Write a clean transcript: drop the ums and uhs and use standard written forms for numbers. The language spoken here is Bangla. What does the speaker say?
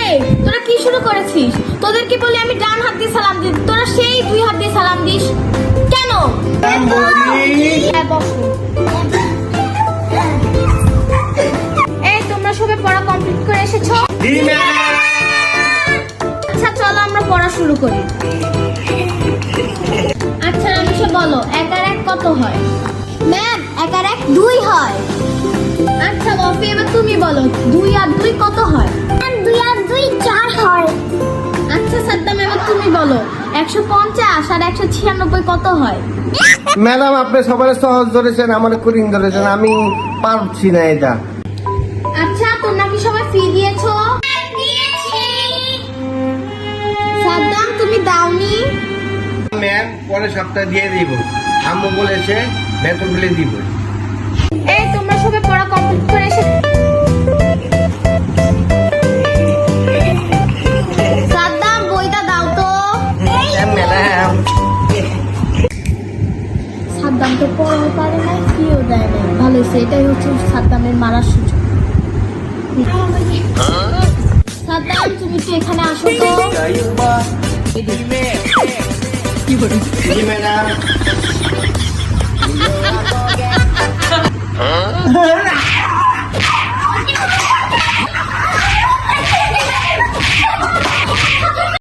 এই তোরা কি শুরু করেছিস? তোদেরকে বলি আমি ডান হাত দিয়ে সালাম দিই, তোরা সেই দুই হাত দিয়ে সালাম দিস কেন? এই তোমরা সবাই পড়া কমপ্লিট করে এসেছো? আচ্ছা চলো আমরা পড়া শুরু করি। আচ্ছা রামেশা বলো 1 আর 1 কত হয়? ম্যাম 1 আর 1 2 হয়। আচ্ছা মফি এবার তুমি বলো 2 আর 2 কত হয়? ম্যাম 2 আর 2 4 হয়। আচ্ছা সাদ্দাম এবার তুমি বলো 150 আর 196 কত হয়? ম্যাডাম আপনি সবার সহজ ধরেছেন, আমার কঠিন ধরেছেন, আমি পারছি না এটা। আচ্ছা তোমরা কি সবাই ফি দিয়েছো? সাদ্দাম তুমি দাওনি? ম্যাম পরের সপ্তাহে দিয়ে দিব, আম্মু বলেছে বেতন বিলে দিব। এই তোমরা সবাই পড়া কমপ্লিট করে এসে সাদ্দাম বইটা দাও তো। ম্যাডাম সাদ্দাম তো পড়াও পারে না, কিও দেয় না। ভালো হয়েছে, এটাই হচ্ছে সাদ্দামের মারার সুযোগ। সাদ্দাম তুমি তো এখানে আসো তো। জি ম্যাডাম।